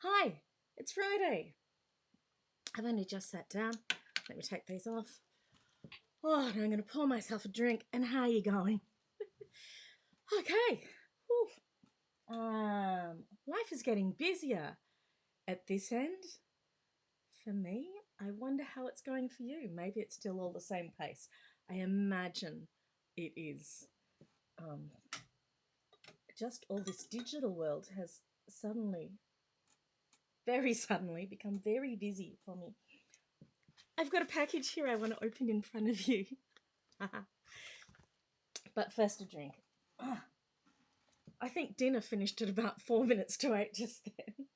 Hi, it's Friday. I've only just sat down. Let me take these off. Oh, and I'm going to pour myself a drink. And how are you going? Okay. Whew. Life is getting busier at this end for me. I wonder how it's going for you. Maybe it's still all the same pace. I imagine it is. Um, just all this digital world has suddenly, very suddenly, become very busy for me. I've got a package here I want to open in front of you. But first, a drink. I think dinner finished at about 4 minutes to 8 just then,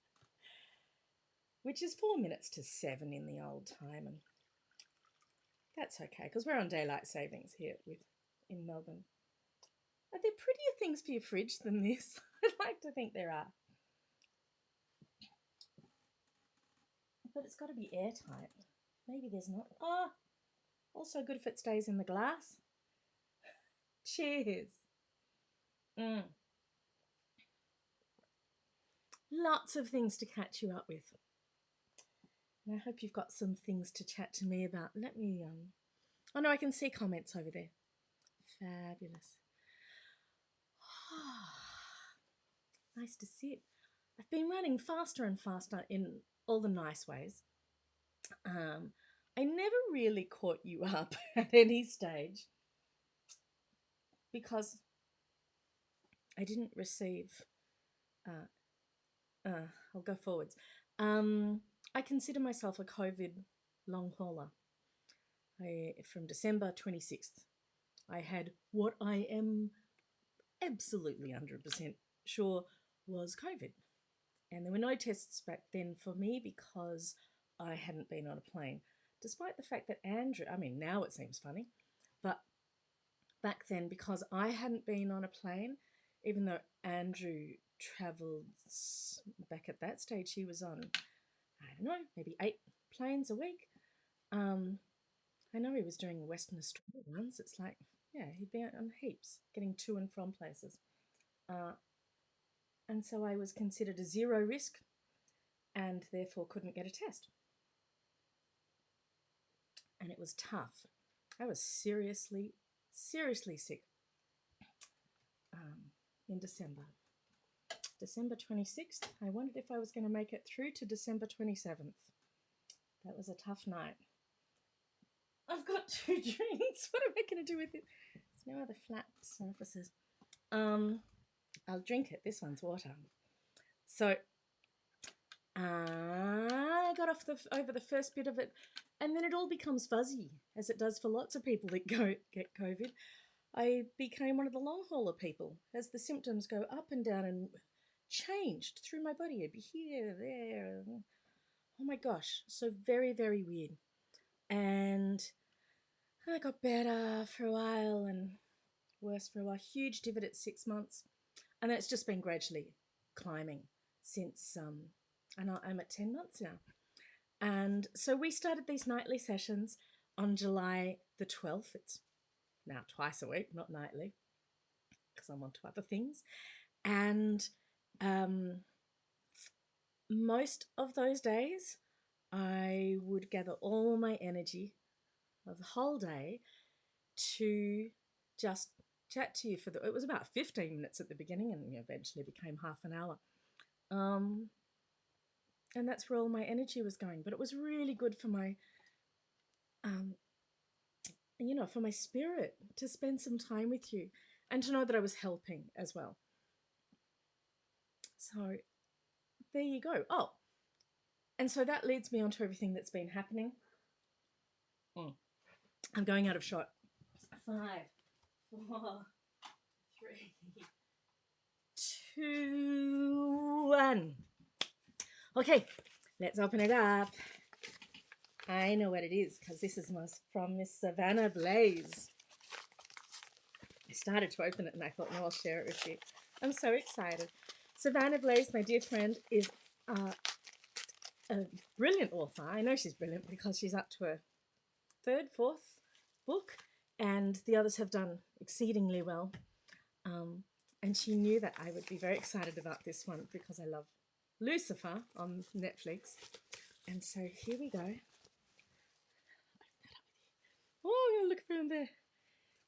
which is 4 minutes to 7 in the old time, and that's okay because we're on daylight savings here in Melbourne. Are there prettier things for your fridge than this? I'd like to think there are, but it's got to be airtight. Maybe there's not. Oh, also good if it stays in the glass. Cheers. Mm. Lots of things to catch you up with. And I hope you've got some things to chat to me about. Let me, oh no, I can see comments over there. Fabulous. Nice to sit. I've been running faster and faster in all the nice ways. I never really caught you up at any stage because I didn't receive. Uh, I'll go forwards. I consider myself a COVID long hauler. From December 26th, I had what I am absolutely 100% sure was COVID. And there were no tests back then for me because I hadn't been on a plane. Despite the fact that Andrew, I mean, now it seems funny, but back then, because I hadn't been on a plane, even though Andrew travelled back at that stage, he was on, I don't know, maybe 8 planes a week. I know he was doing Western Australia ones. It's like, yeah, he'd be on heaps, getting to and from places. Uh, and so I was considered a zero risk and therefore couldn't get a test. And it was tough. I was seriously, seriously sick in December. December 26th, I wondered if I was going to make it through to December 27th. That was a tough night. I've got two drinks. What am I going to do with it? There's no other flat surfaces. I'll drink it. This one's water. So I got off over the first bit of it, and then it all becomes fuzzy, as it does for lots of people that get COVID. I became one of the long hauler people as the symptoms go up and down and changed through my body. I'd be here, there. Oh my gosh. So very, very weird. And I got better for a while and worse for a while. Huge divot at 6 months. And then it's just been gradually climbing since, and I'm at 10 months now. And so we started these nightly sessions on July the 12th. It's now twice a week, not nightly, because I'm on to other things. And most of those days, I would gather all my energy of the whole day to just chat to you it was about 15 minutes at the beginning and eventually became half an hour. And that's where all my energy was going. But it was really good for my, um, for my spirit to spend some time with you and to know that I was helping as well. So there you go. Oh, and so that leads me on to everything that's been happening. I'm going out of shot. 5, 4, 3, 2, 1. Okay, let's open it up. I know what it is because this is from Miss Savannah Blaze. I started to open it and I thought, no, I'll share it with you. I'm so excited. Savannah Blaze, my dear friend, is a brilliant author. I know she's brilliant because she's up to her third, fourth book, and the others have done exceedingly well. And she knew that I would be very excited about this one because I Lucifer on Netflix. And so here we go. Oh, look around there.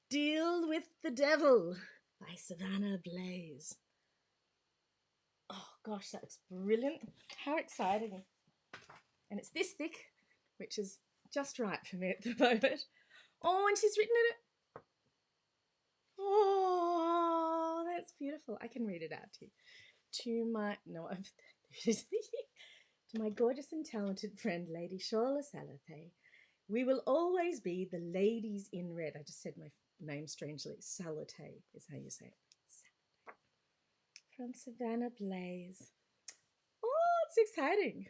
Deal with the Devil by Savannah Blaze. Oh gosh, that looks brilliant. How exciting. And it's this thick, which is just right for me at the moment. Oh, and she's written in it. Oh, that's beautiful. I can read it out to you. To my gorgeous and talented friend, Lady Shaula Salathe, we will always be the ladies in red. I just said my name strangely. Salathe is how you say it. From Savannah Blaze. Oh, it's exciting.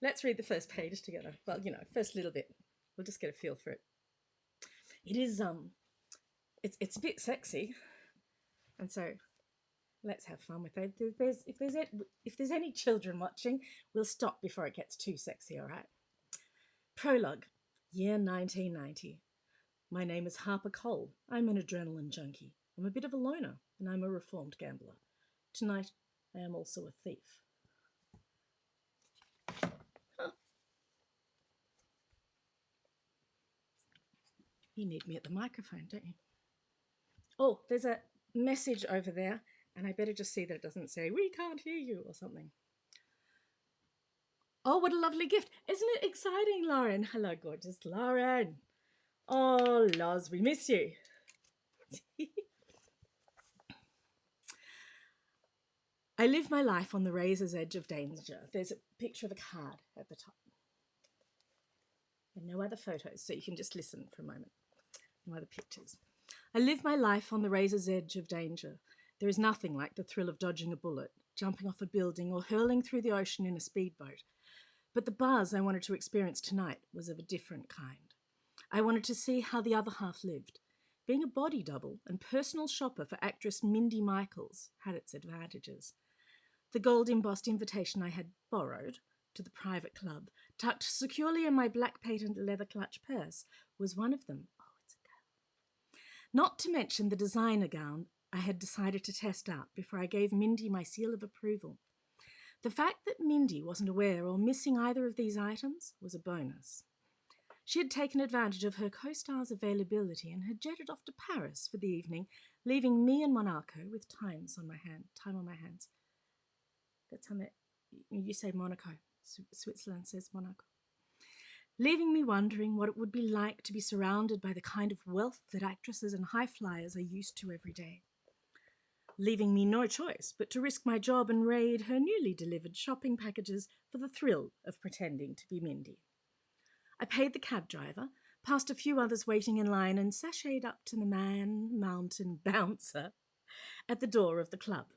Let's read the first page together. Well, first little bit. We'll just get a feel for it. It is it's a bit sexy, and so let's have fun with it. If there's any children watching, we'll stop before it gets too sexy. All right. Prologue, year 1990. My name is Harper Cole. I'm an adrenaline junkie. I'm a bit of a loner, and I'm a reformed gambler. Tonight, I am also a thief. Huh. You need me at the microphone, don't you? Oh, there's a message over there, and I better just see that it doesn't say, "We can't hear you," or something. Oh, what a lovely gift. Isn't it exciting, Lauren? Hello, gorgeous Lauren. Oh, Loz, we miss you. I live my life on the razor's edge of danger. There's a picture of a card at the top. And no other photos, so you can just listen for a moment. No other pictures. I live my life on the razor's edge of danger. There is nothing like the thrill of dodging a bullet, jumping off a building, or hurling through the ocean in a speedboat. But the buzz I wanted to experience tonight was of a different kind. I wanted to see how the other half lived. Being a body double and personal shopper for actress Mindy Michaels had its advantages. The gold-embossed invitation I had borrowed to the private club, tucked securely in my black patent leather clutch purse, was one of them. Oh, it's a girl. Not to mention the designer gown I had decided to test out before I gave Mindy my seal of approval. The fact that Mindy wasn't aware or missing either of these items was a bonus. She had taken advantage of her co-star's availability and had jetted off to Paris for the evening, leaving me in Monaco with time on my hands. That's how you say Monaco. Switzerland says Monaco. Leaving me wondering what it would be like to be surrounded by the kind of wealth that actresses and high flyers are used to every day. Leaving me no choice but to risk my job and raid her newly delivered shopping packages for the thrill of pretending to be Mindy. I paid the cab driver, passed a few others waiting in line, and sashayed up to the man-mountain bouncer at the door of the club.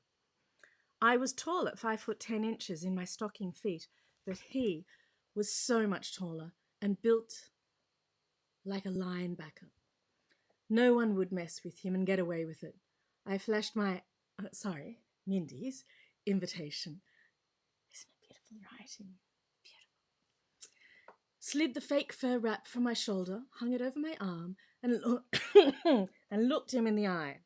I was tall at 5'10" in my stocking feet, but he was so much taller and built like a linebacker. No one would mess with him and get away with it. I flashed Mindy's invitation. Isn't it beautiful writing? Beautiful. Slid the fake fur wrap from my shoulder, hung it over my arm, and looked him in the eye.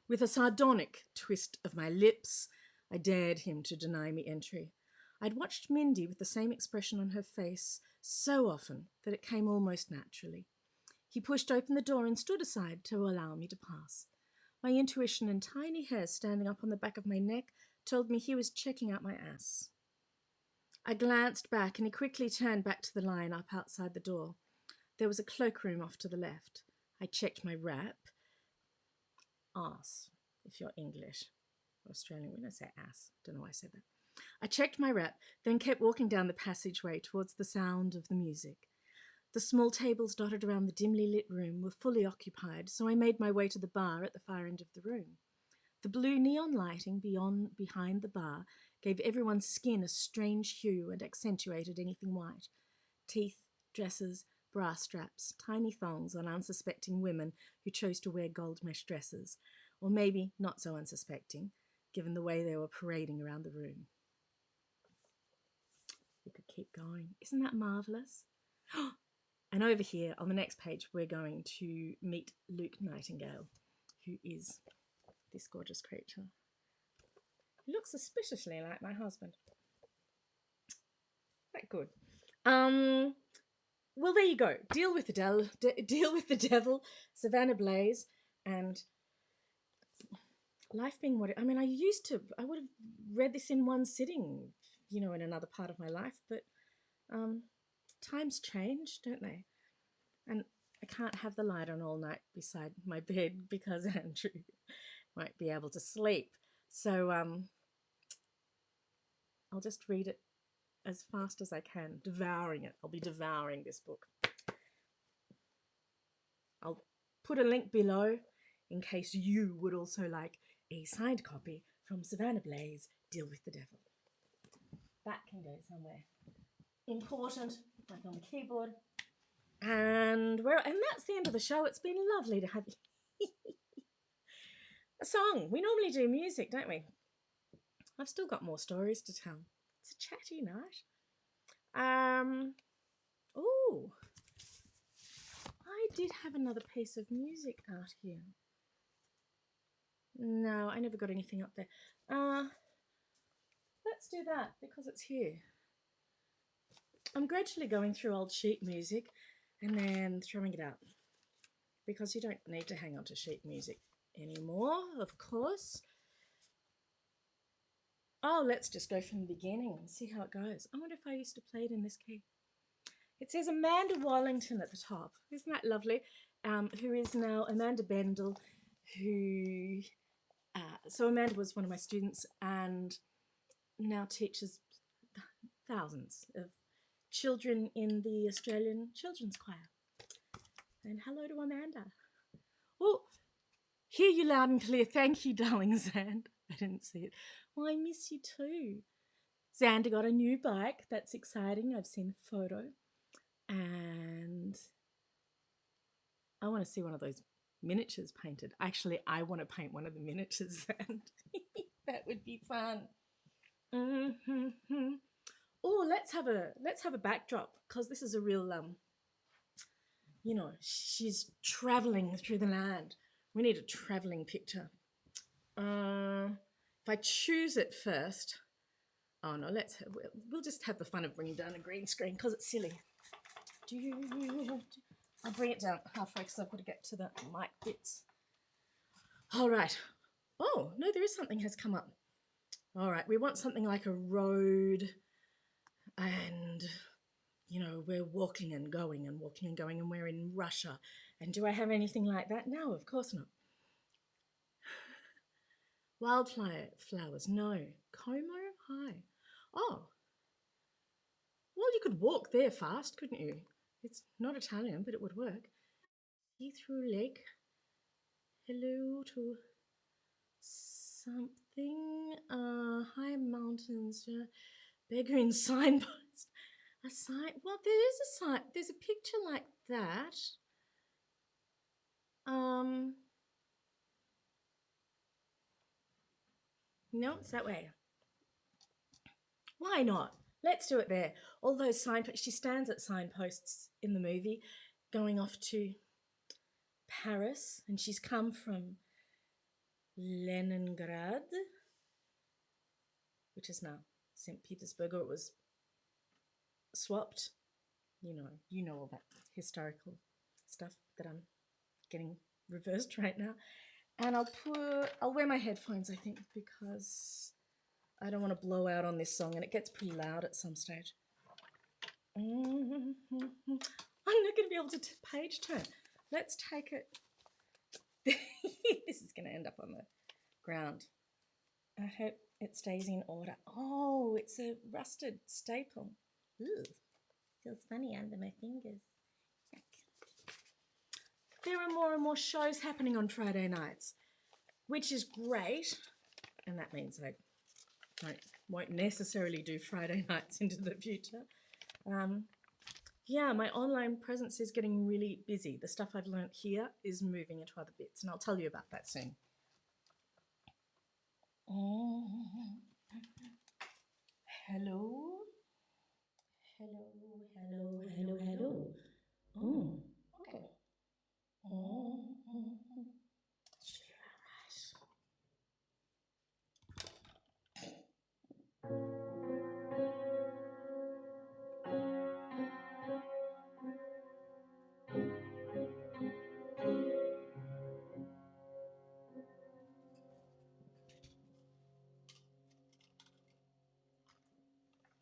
With a sardonic twist of my lips, I dared him to deny me entry. I'd watched Mindy with the same expression on her face so often that it came almost naturally. He pushed open the door and stood aside to allow me to pass. My intuition and tiny hairs standing up on the back of my neck told me he was checking out my ass. I glanced back and he quickly turned back to the line up outside the door. There was a cloakroom off to the left. I checked my wrap. Ass, if you're English. Australian, we don't say ass. Don't know why I said that. I checked my wrap, then kept walking down the passageway towards the sound of the music. The small tables dotted around the dimly lit room were fully occupied, so I made my way to the bar at the far end of the room. The blue neon lighting behind the bar gave everyone's skin a strange hue and accentuated anything white. Teeth, dresses, bra straps, tiny thongs on unsuspecting women who chose to wear gold mesh dresses, or maybe not so unsuspecting, given the way they were parading around the room. We could keep going. Isn't that marvellous? And over here, on the next page, we're going to meet Luke Nightingale, who is this gorgeous creature. He looks suspiciously like my husband. Quite good. Um, well, there you go. Deal with the devil, Savannah Blaze, and life being what I mean. I would have read this in one sitting, in another part of my life, but um, times change, don't they? And I can't have the light on all night beside my bed because Andrew won't be able to sleep. So I'll just read it as fast as I can, devouring it. I'll be devouring this book. I'll put a link below in case you would also like a signed copy from Savannah Blaze, Deal with the Devil. That can go somewhere important, like on the keyboard. And that's the end of the show. It's been lovely to have a song. We normally do music, don't we? I've still got more stories to tell. It's a chatty night. Oh, I did have another piece of music out here. No, I never got anything up there. Let's do that because it's here. I'm gradually going through old sheet music and then throwing it out because you don't need to hang on to sheet music anymore, of course. Oh, let's just go from the beginning and see how it goes. I wonder if I used to play it in this key. It says Amanda Wallington at the top. Isn't that lovely? Who is now Amanda Bendel, who... so Amanda was one of my students and now teaches thousands of children in the Australian Children's Choir. And hello to Amanda. Oh, hear you loud and clear. Thank you, darling Zand. I didn't see it. Well, I miss you too. Xander got a new bike. That's exciting. I've seen a photo. And I want to see one of those miniatures painted. Actually, I want to paint one of the miniatures, and that would be fun. Mm-hmm. Oh, let's have a backdrop because this is a real she's traveling through the land. We need a traveling picture. If I choose it first, oh no, we'll just have the fun of bringing down a green screen because it's silly. I'll bring it down halfway because I've got to get to the mic bits. All right. Oh, no, there is something has come up. All right, we want something like a road and, we're walking and going and walking and going and we're in Russia. And do I have anything like that? No, of course not. Wildflowers, no. Como? Hi. Oh, well, you could walk there fast, couldn't you? It's not Italian, but it would work. See-through lake. Hello to something. High mountains. Beggar signpost. A sign. Well, there is a sign. There's a picture like that. No, it's that way. Why not? Let's do it there. All those signposts. She stands at signposts in the movie, going off to Paris, and she's come from Leningrad, which is now St. Petersburg, or it was swapped. You know all that historical stuff that I'm getting reversed right now. And I'll wear my headphones, I think, because I don't want to blow out on this song and it gets pretty loud at some stage. I'm not going to be able to page turn. Let's take it. This is going to end up on the ground. I hope it stays in order. Oh, it's a rusted staple. Ooh, feels funny under my fingers. There are more and more shows happening on Friday nights, which is great. And that means I won't necessarily do Friday nights into the future. Yeah, my online presence is getting really busy. The stuff I've learnt here is moving into other bits, and I'll tell you about that soon. Oh, hello. Hello, hello, hello, hello. Oh, okay. Oh, should be right.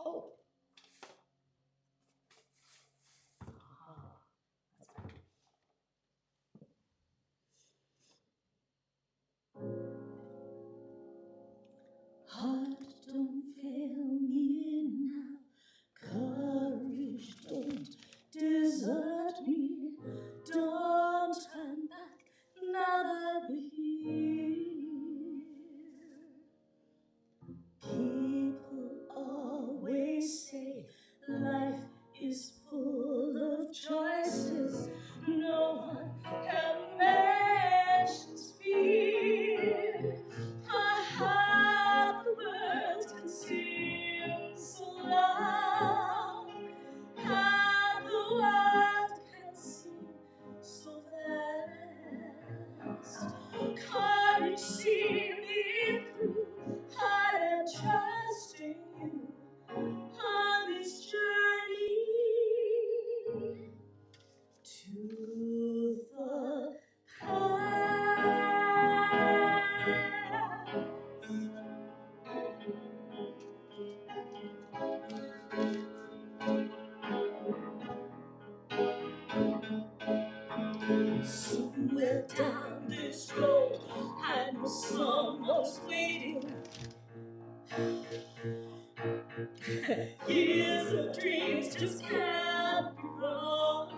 Oh. Heart, don't fail me now. Courage, don't desert me. Don't turn back now that we're here. People always say life is full of choices. No one can mentions fear. A heart the world can seem so long. How the world can seem so vast. Courage, see me through. I am trusting you on this journey to the past. Somewhere down this road, I know someone's waiting. Years of dreams just can't be wrong.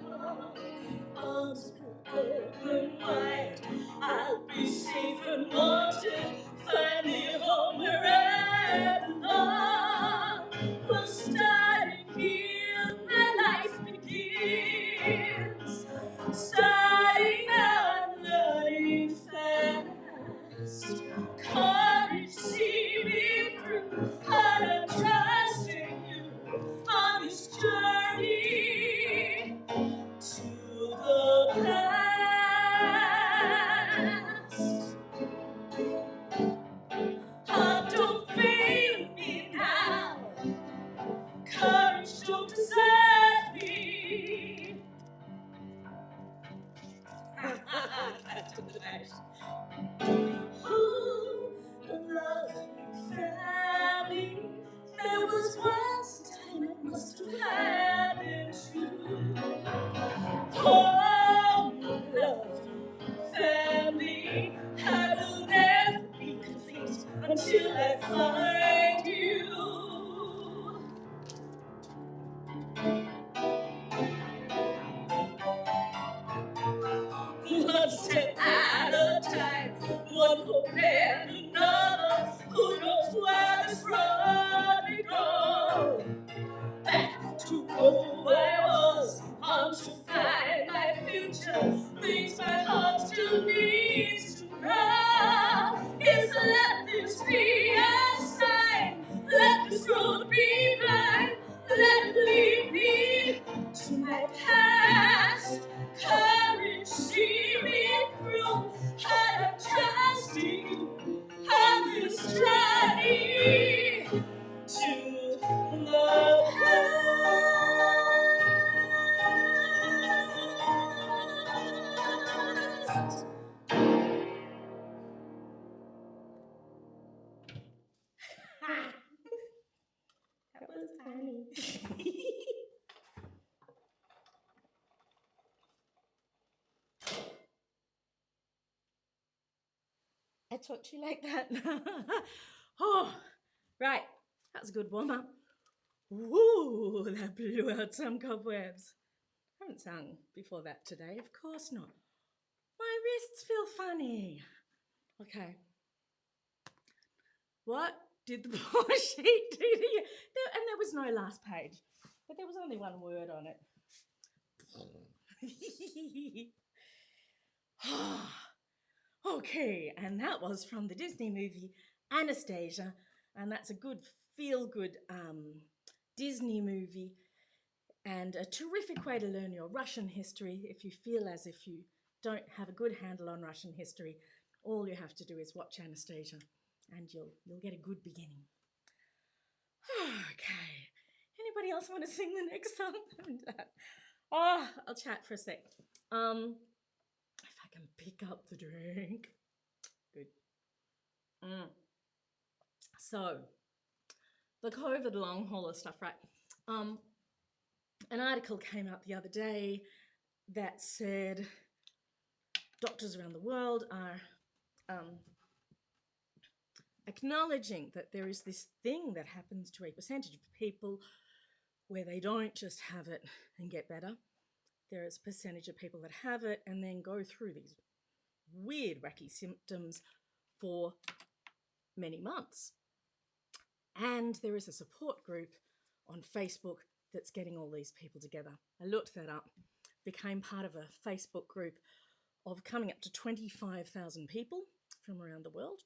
Arms will open wide. I'll be safe and wanted. Find me home where I belong. We'll start here. My life begins. Starting out and learning fast. Courage, see me through. I'm trusting you on this journey to the past. Heart, don't fail me now. Courage, don't desert me. That's the nice. Ooh, love, family. There was once a time it must have happened to. Home, love, family. I will never be complete until I find you. One step at a time, one hope and another. Who knows where this road may go? Back to who I was, on to find my future. Things my heart still needs to know is let this be a sign. Let this road be mine. Let it lead me to my past. Courage, see me through. I am trusting you on this journey to the past. That was funny. I taught you like that. Oh, right. That's a good warm up. Woo, that blew out some cobwebs. I haven't sung before that today, of course not. My wrists feel funny. Okay. What did the poor sheet do to you? And there was no last page, but there was only one word on it. Okay, and that was from the Disney movie Anastasia, and that's a good feel-good Disney movie and a terrific way to learn your Russian history if you feel as if you don't have a good handle on Russian history. All you have to do is watch Anastasia, and you'll get a good beginning. Okay. Anybody else want to sing the next song? Oh, I'll chat for a sec. If I can pick up the drink. Good. So, the COVID long hauler stuff, right? Um, an article came out the other day that said doctors around the world are um, acknowledging that there is this thing that happens to a percentage of people where they don't just have it and get better. There is a percentage of people that have it and then go through these weird, wacky symptoms for many months. And there is a support group on Facebook that's getting all these people together. I looked that up, became part of a Facebook group of coming up to 25,000 people from around the world.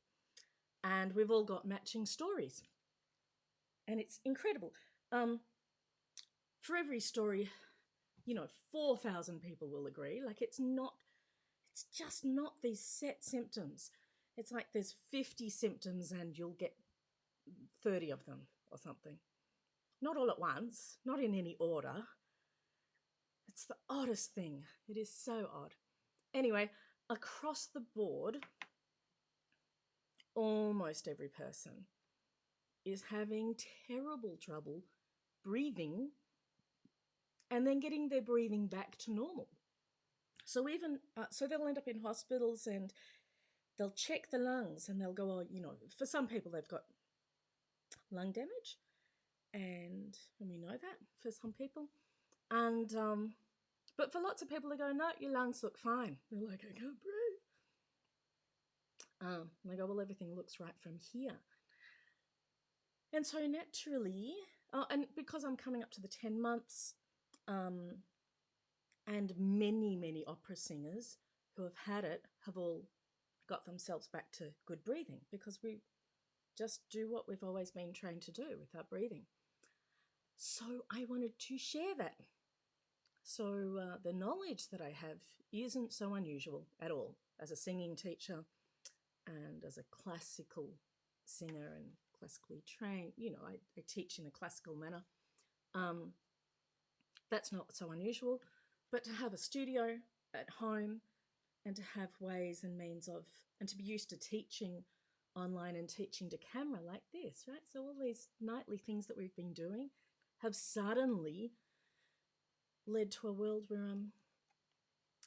And we've all got matching stories. And it's incredible. For every story, 4,000 people will agree. Like it's just not these set symptoms. It's like there's 50 symptoms and you'll get 30 of them or something. Not all at once, not in any order. It's the oddest thing. It is so odd. Anyway, across the board, almost every person is having terrible trouble breathing and then getting their breathing back to normal. So so they'll end up in hospitals and they'll check the lungs and they'll go, oh, for some people they've got lung damage, and we know that for some people, and but for lots of people they go, no, your lungs look fine. They're like, I can't breathe. And they go, well, everything looks right from here. And so naturally, and because I'm coming up to the 10 months, and many opera singers who have had it have all got themselves back to good breathing, because we just do what we've always been trained to do with our breathing. So I wanted to share that. So the knowledge that I have isn't so unusual at all. As a singing teacher and as a classical singer and classically trained, I teach in a classical manner. That's not so unusual. But to have a studio at home and to have ways and means of, and to be used to teaching online and teaching to camera like this, right? So all these nightly things that we've been doing have suddenly led to a world where I'm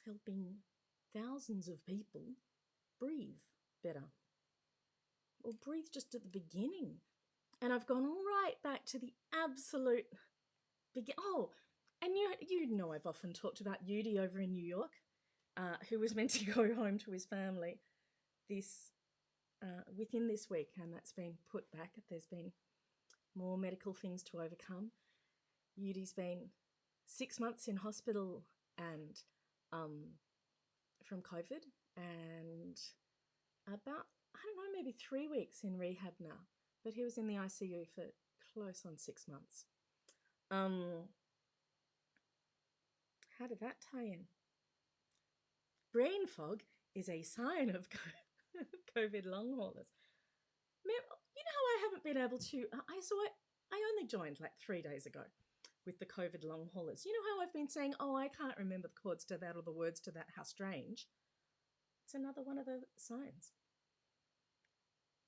helping thousands of people breathe better, or breathe just at the beginning. And I've gone right back to the absolute begin. Oh, and you know I've often talked about Yudi over in New York, who was meant to go home to his family this within this week, and that's been put back. There's been more medical things to overcome. Yudi's been 6 months in hospital and from COVID, and about, I don't know, maybe 3 weeks in rehab now. But he was in the ICU for close on 6 months. How did that tie in? Brain fog is a sign of COVID long haulers. You know how I haven't been able to. I only joined like 3 days ago with the COVID long haulers. You know how I've been saying, oh, I can't remember the chords to that or the words to that. How strange. It's another one of the signs.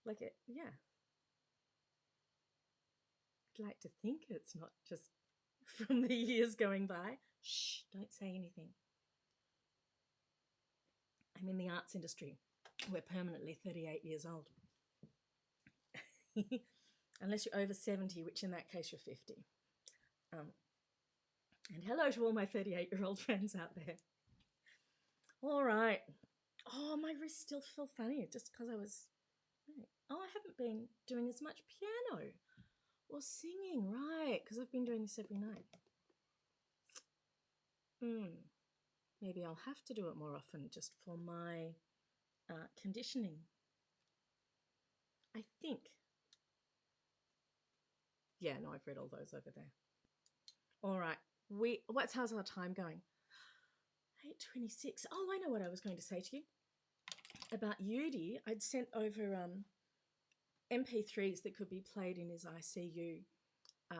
Like it, yeah. I'd like to think it's not just from the years going by. Shh, don't say anything. I'm in the arts industry. We're permanently 38 years old. Unless you're over 70, which in that case you're 50. And hello to all my 38-year-old friends out there. All right. Oh, my wrists still feel funny just because I was... Oh, I haven't been doing as much piano or singing, right, because I've been doing this every night. Maybe I'll have to do it more often just for my conditioning. I think. Yeah, no, I've read all those over there. All right. How's our time going? 8:26. Oh, I know what I was going to say to you. About Yudi, I'd sent over MP3s that could be played in his ICU. I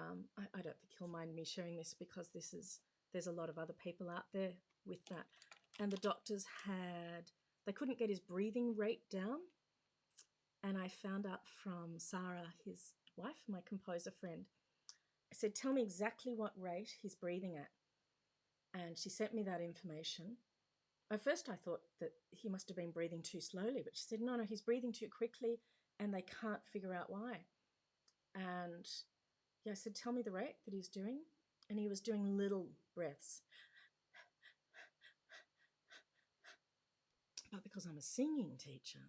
don't think he'll mind me sharing this because there's a lot of other people out there with that. And the doctors they couldn't get his breathing rate down. And I found out from Sarah, his wife, my composer friend. I said, tell me exactly what rate he's breathing at. And she sent me that information. At first, I thought that he must have been breathing too slowly, but she said, no, he's breathing too quickly and they can't figure out why. And yeah, I said, tell me the rate that he's doing. And he was doing little breaths. But because I'm a singing teacher,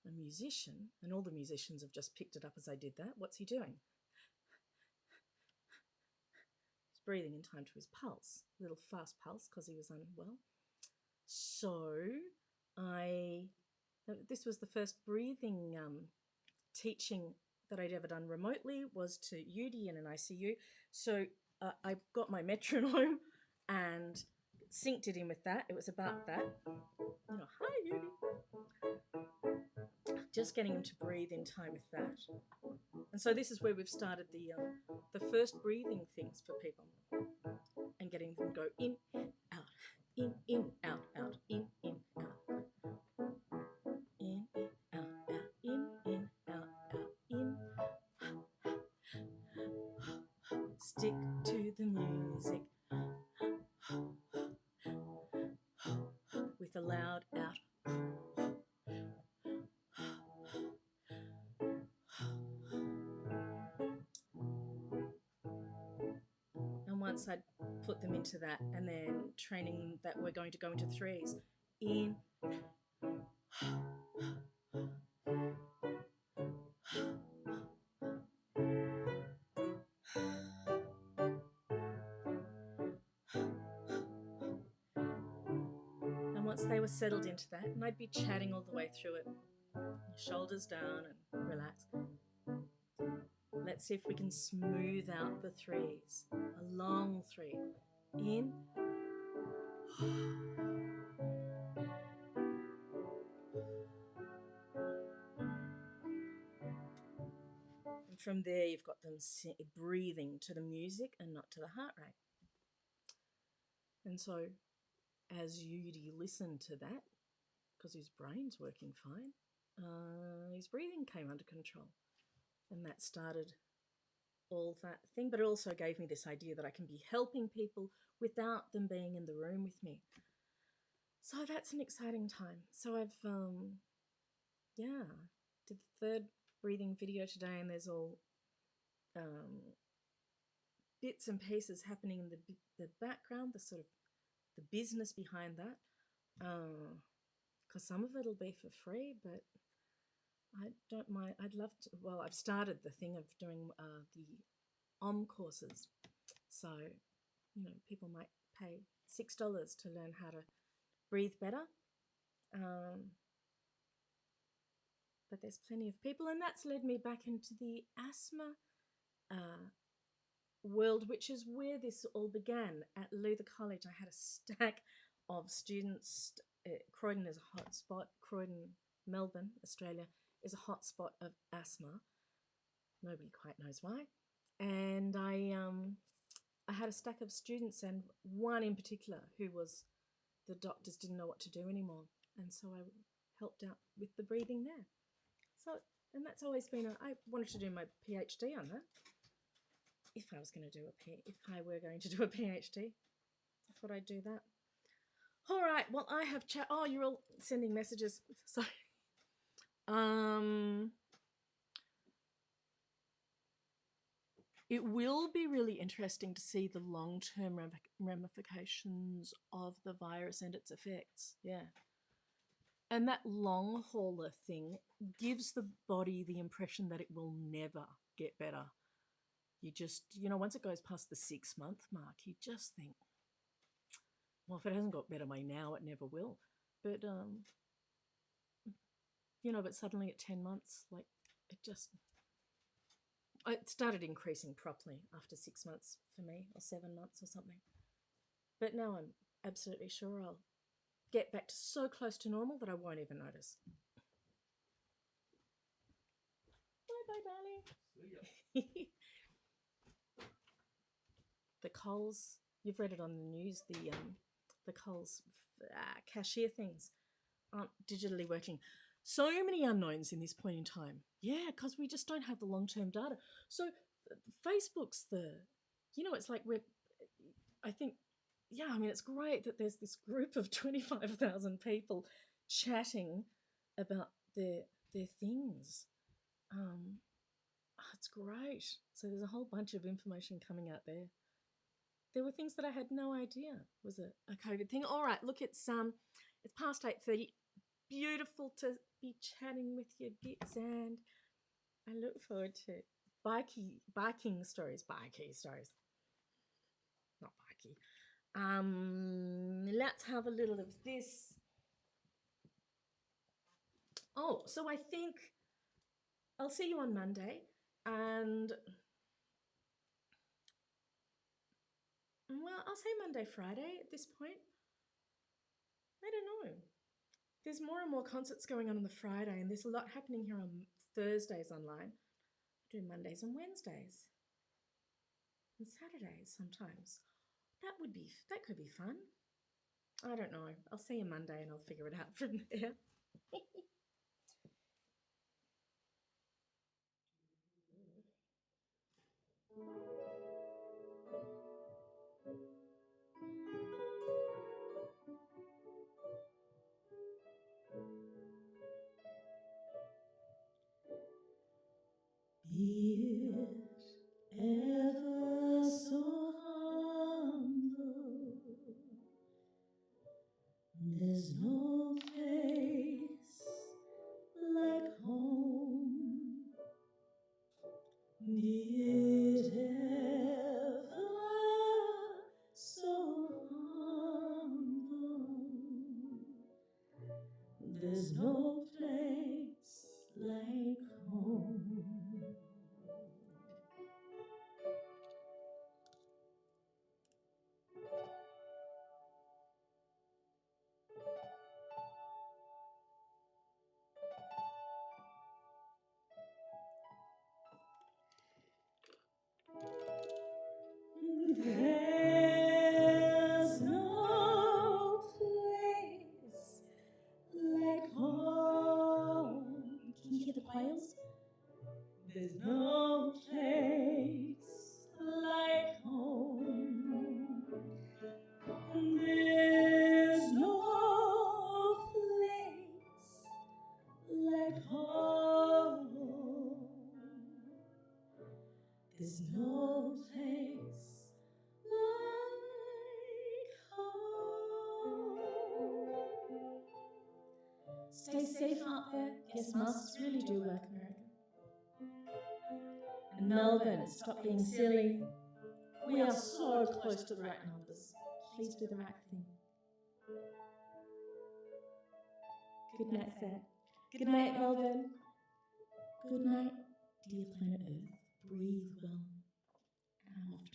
a musician, and all the musicians have just picked it up as I did that, what's he doing? He's breathing in time to his pulse, a little fast pulse because he was unwell. So this was the first breathing teaching that I'd ever done remotely, was to Yudi in an ICU. So I got my metronome and synced it in with that. It was about that. Hi Yudi. Just getting him to breathe in time with that. And so this is where we've started the first breathing things for people and getting them to go in, out, in, out, out, in, out. In, out, out, in, out, in. Stick to the music with a loud out. And once I'd put them into that, and then training that we're going to go into threes. In, and once they were settled into that, and I'd be chatting all the way through it, shoulders down and relax. Let's see if we can smooth out the threes. A long three. In. And from there, you've got them breathing to the music and not to the heart rate. And so, as you listen to that, because his brain's working fine, his breathing came under control. And that started all that thing, but it also gave me this idea that I can be helping people without them being in the room with me. So that's an exciting time. So I've, did the third breathing video today, and there's all bits and pieces happening in the background, the sort of the business behind that. Because some of it'll be for free, but I don't mind. I'd love to. Well, I've started the thing of doing the courses. So, people might pay $6 to learn how to breathe better. But there's plenty of people, and that's led me back into the asthma world, which is where this all began. At Luther College, I had a stack of students. Croydon is a hot spot. Croydon, Melbourne, Australia, is a hot spot of asthma. Nobody quite knows why. And I had a stack of students, and one in particular who was, the doctors didn't know what to do anymore. And so I helped out with the breathing there. So, and that's always been, I wanted to do my PhD on that. If I were going to do a PhD, I thought I'd do that. All right, well, I have chat. Oh, you're all sending messages. Sorry. It will be really interesting to see the long-term ramifications of the virus and its effects. Yeah. And that long hauler thing gives the body the impression that it will never get better. You just, once it goes past the 6-month mark, you just think, well, if it hasn't got better by now, it never will. But, but suddenly at 10 months, like, it started increasing properly after 6 months for me, or 7 months or something. But now I'm absolutely sure I'll get back to so close to normal that I won't even notice. Bye-bye, darling. See ya. The Coles, you've read it on the news, the Coles cashier things aren't digitally working. So many unknowns in this point in time. Yeah, because we just don't have the long term data. So Facebook's it's like I think, yeah, I mean, it's great that there's this group of 25,000 people chatting about their things. Um, it's great. So there's a whole bunch of information coming out there. There were things that I had no idea was a COVID thing. All right, look, it's past 8:30. Beautiful to be chatting with you, bits, and I look forward to biking stories, not bikey. Let's have a little of this. Oh, so I think I'll see you on Monday, and well, I'll say Monday, Friday at this point. I don't know. There's more and more concerts going on the Friday, and there's a lot happening here on Thursdays online. I do Mondays and Wednesdays and Saturdays sometimes. That could be fun. I don't know. I'll see you Monday and I'll figure it out from there. Be it ever so humble, there's no place like home. Be it ever so humble, there's no place like home. There's no place like home. Can you hear the quails? There's no place like home. There's no place like home. There's no place like home. Stay safe out there. Yes, masks really do work, America. And Melbourne, stop being silly. We are so close to the right numbers. Please do the right thing. Good night, Sam. Good night, Melbourne. Good night, dear planet Earth. Breathe well. And I'm off to